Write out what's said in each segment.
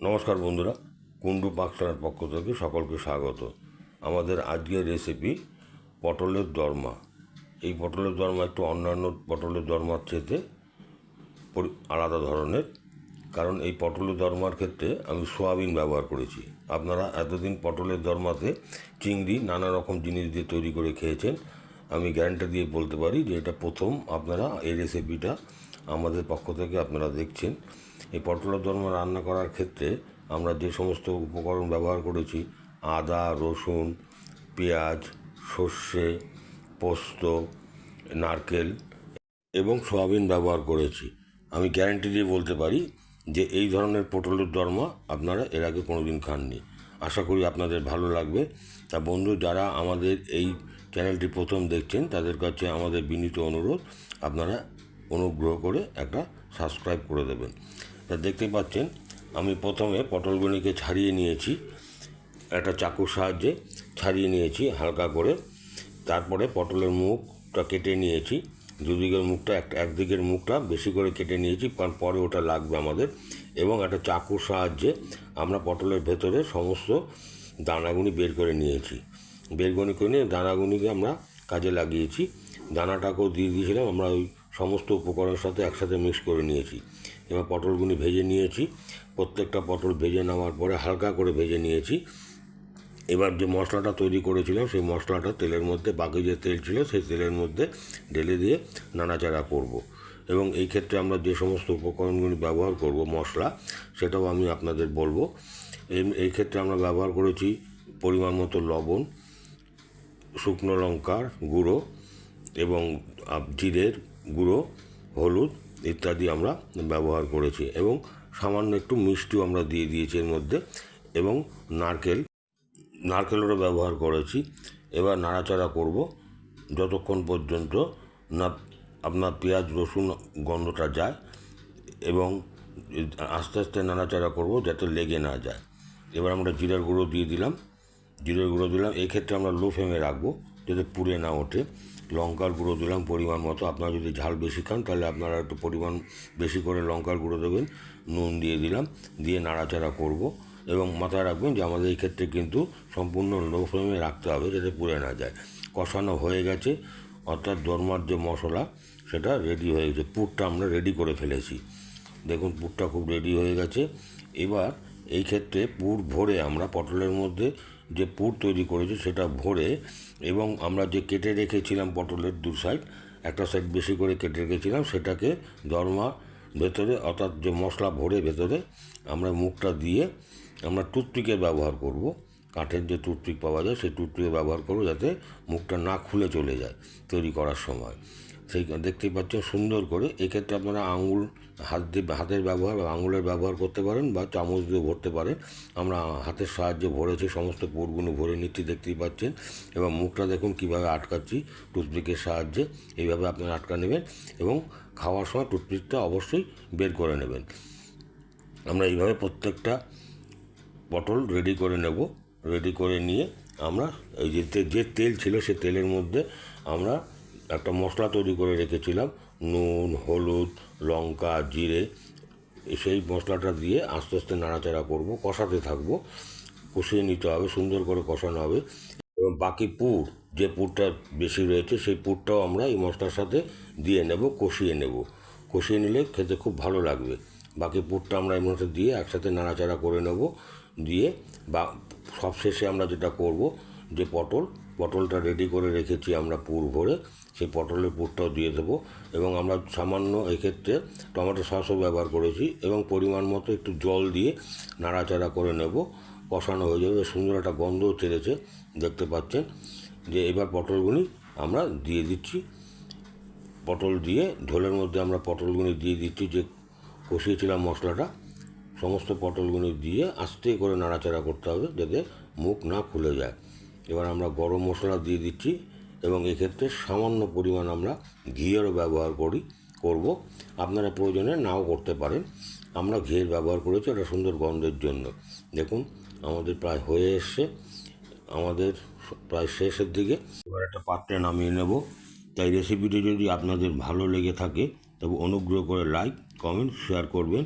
নমস্কার বন্ধুরা, কুণ্ডু পাকশালার পক্ষ থেকে সকলকে স্বাগত। আমাদের আজকের রেসিপি পটলের দরমা। এই পটলের দরমা একটু অন্যান্য পটলের দরমার চেয়ে আলাদা ধরনের, কারণ এই পটলের দরমার ক্ষেত্রে আমি সোয়াবিন ব্যবহার করেছি। আপনারা এতদিন পটলের দরমাতে চিংড়ি নানা রকম জিনিস দিয়ে তৈরি করে খেয়েছেন। আমি গ্যারান্টি দিয়ে বলতে পারি যে এটা প্রথম আপনারা এই রেসিপিটা আমাদের পক্ষ থেকে আপনারা দেখছেন। এই পটলের দরমা রান্না করার ক্ষেত্রে আমরা যে সমস্ত উপকরণ ব্যবহার করেছি, আদা, রসুন, পেঁয়াজ, সর্ষে, পোস্ত, নারকেল এবং সয়াবিন ব্যবহার করেছি। আমি গ্যারান্টি দিয়ে বলতে পারি যে এই ধরনের পটলের দরমা আপনারা এর আগে কোনো দিন খাননি। আশা করি আপনাদের ভালো লাগবে। তা বন্ধু, যারা আমাদের এই চ্যানেলটি প্রথম দেখছেন তাদের কাছে আমাদের বিনীত অনুরোধ, আপনারা অনুগ্রহ করে একটা সাবস্ক্রাইব করে দেবেন। তা দেখতে পাচ্ছেন আমি প্রথমে পটলগুলিকে ছাড়িয়ে নিয়েছি, একটা চাকুর সাহায্যে ছাড়িয়ে নিয়েছি হালকা করে। তারপরে পটলের মুখটা কেটে নিয়েছি, দুদিকের মুখটা একদিকের মুখটা বেশি করে কেটে নিয়েছি, কারণ পরে ওটা লাগবে আমাদের। এবং একটা চাকুর সাহায্যে আমরা পটলের ভেতরে সমস্ত দানাগুনি বের করে নিয়েছি। বের করে নিয়ে দানাগুনিকে আমরা কাজে লাগিয়েছি। দানাটাকেও দিয়ে দিয়েছিলাম, আমরা ওই সমস্ত উপকরণের সাথে একসাথে মিক্স করে নিয়েছি। এবার পটলগুনি ভেজে নিয়েছি। প্রত্যেকটা পটল ভেজে নেওয়ার পরে হালকা করে ভেজে নিয়েছি। এবার যে মশলাটা তৈরি করেছিলাম সেই মশলাটা তেলের মধ্যে, বাকি যে তেল ছিল সেই তেলের মধ্যে ঢেলে দিয়ে নাড়াচাড়া করব। এবং এই ক্ষেত্রে আমরা যে সমস্ত উপকরণগুলি ব্যবহার করব মশলা, সেটাও আমি আপনাদের বলবো। এই ক্ষেত্রে আমরা ব্যবহার করেছি পরিমাণ মতো লবণ, শুকনো লঙ্কার গুঁড়ো এবং জিরের গুঁড়ো, হলুদ ইত্যাদি আমরা ব্যবহার করেছি। এবং সামান্য একটু মিষ্টিও আমরা দিয়ে দিয়েছি এর মধ্যে, এবং নারকেলেরও ব্যবহার করেছি। এবার নাড়াচাড়া করব যতক্ষণ পর্যন্ত না আপনার পেঁয়াজ রসুন গন্ধটা যায়, এবং আস্তে আস্তে নাড়াচাড়া করব যাতে লেগে না যায়। এবার আমরা জিরার গুঁড়ো দিয়ে দিলাম। এই ক্ষেত্রে আমরা লো ফ্লেমে রাখবো যাতে পুড়ে না ওঠে। লঙ্কার গুঁড়ো দিলাম পরিমাণ মতো। আপনারা যদি ঝাল বেশি খান তাহলে আপনারা একটু পরিমাণ বেশি করে লঙ্কার গুঁড়ো দেবেন। নুন দিয়ে দিলাম, দিয়ে নাড়াচাড়া করব। এবং মাথায় রাখবেন যে আমাদের এই ক্ষেত্রে কিন্তু সম্পূর্ণ লো ফ্লেমে রাখতে হবে যাতে পুড়ে না যায়। কষানো হয়ে গেছে, অর্থাৎ দরমার যে মশলা সেটা রেডি হয়ে গেছে। পুরটা আমরা রেডি করে ফেলেছি। দেখুন পুরটা খুব রেডি হয়ে গেছে। এবার এই ক্ষেত্রে পুর ভরে আমরা পটলের মধ্যে যে পুর তৈরি করেছি সেটা ভরে, এবং আমরা যে কেটে রেখেছিলাম পটলের দু সাইড, একটা সাইড বেশি করে কেটে রেখেছিলাম, সেটাকে দরমা ভেতরে, অর্থাৎ যে মশলা ভরে ভেতরে আমরা মুখটা দিয়ে আমরা টুথপিকের ব্যবহার করব। কাঠের যে টুথপিক পাওয়া যায় সেই টুথপিকের ব্যবহার করব যাতে মুখটা না খুলে চলে যায় তৈরি করার সময়। সেই দেখতেই পাচ্ছেন সুন্দর করে। এক্ষেত্রে আপনারা হাতের ব্যবহার, আঙুলের ব্যবহার করতে পারেন, বা চামচ দিয়ে ভরতে পারেন। আমরা হাতের সাহায্যে ভরেছি, সমস্ত পুরগুলো ভরে নিচ্ছি, দেখতেই পাচ্ছেন। এবং মুখটা দেখুন কীভাবে আটকাচ্ছি টুথপিকের সাহায্যে। এইভাবে আপনারা আটকা নেবেন, এবং খাওয়ার সময় টুথপিকটা অবশ্যই বের করে নেবেন। আমরা এইভাবে প্রত্যেকটা পটল রেডি করে নেব। রেডি করে নিয়ে আমরা এই যে তেল ছিল সেই তেলের মধ্যে আমরা একটা মশলা তৈরি করে রেখেছিলাম, নুন, হলুদ, লঙ্কা, জিরে, সেই মশলাটা দিয়ে আস্তে আস্তে নাড়াচাড়া করব, কষাতে থাকবো। কষিয়ে নিতে হবে, সুন্দর করে কষানো হবে। এবং বাকি যে পুরটা বেশি রয়েছে সেই পুরটাও আমরা এই মশলার সাথে দিয়ে নেব, কষিয়ে নিলে খেতে খুব ভালো লাগবে। বাকি পুরটা আমরা এর মধ্যে দিয়ে একসাথে নাড়াচাড়া করে নেব। দিয়ে বা সবশেষে আমরা যেটা করব, যে পটলটা রেডি করে রেখেছি আমরা পুর ভরে, সেই পটলের পুরটাও দিয়ে দেবো। এবং আমরা সামান্য এক্ষেত্রে টমেটো সসও ব্যবহার করেছি, এবং পরিমাণ মতো একটু জল দিয়ে নাড়াচাড়া করে নেব। কষানো হয়ে যাবে, সুন্দর একটা গন্ধও ছেড়েছে, দেখতে পাচ্ছেন। যে এবার পটলগুলি আমরা দিয়ে দিচ্ছি। পটল দিয়ে ঝোলের মধ্যে আমরা পটলগুলি দিয়ে দিচ্ছি, যে কষিয়েছিলাম মশলাটা, সমস্ত পটলগুলি দিয়ে আস্তে করে নাড়াচাড়া করতে হবে যাতে মুখ না খুলে যায়। এবার আমরা গরম মশলা দিয়ে দিচ্ছি, এবং এক্ষেত্রে সামান্য পরিমাণ আমরা ঘিয়েরও ব্যবহার করব। আপনারা প্রয়োজনে নাও করতে পারেন। আমরা ঘিয়ের ব্যবহার করেছি একটা সুন্দর গন্ধের জন্য। দেখুন আমাদের প্রায় হয়ে এসছে, আমাদের প্রায় শেষের দিকে। এবার একটা পাত্রে নামিয়ে নেব। তাই রেসিপিটি যদি আপনাদের ভালো লেগে থাকে তবে অনুগ্রহ করে লাইক, কমেন্ট, শেয়ার করবেন।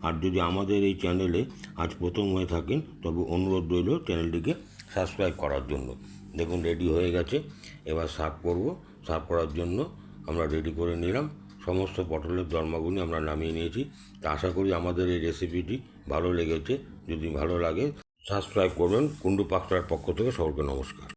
আর যদি আমাদের এই চ্যানেলে আজ প্রথম হয়ে থাকেন তবে অনুরোধ রইল চ্যানেলটিকে সাবস্ক্রাইব করার জন্য। দেখুন রেডি হয়ে গেছে, এবার সার্ভ করব। সার্ভ করার জন্য আমরা রেডি করে নিলাম, সমস্ত পটলের দরমাগুনি আমরা নামিয়ে নিয়েছি। তা আশা করি আমাদের এই রেসিপিটি ভালো লেগেছে। যদি ভালো লাগে সাবস্ক্রাইব করবেন। কুন্ডু পাকড়ার পক্ষ থেকে সকলকে নমস্কার।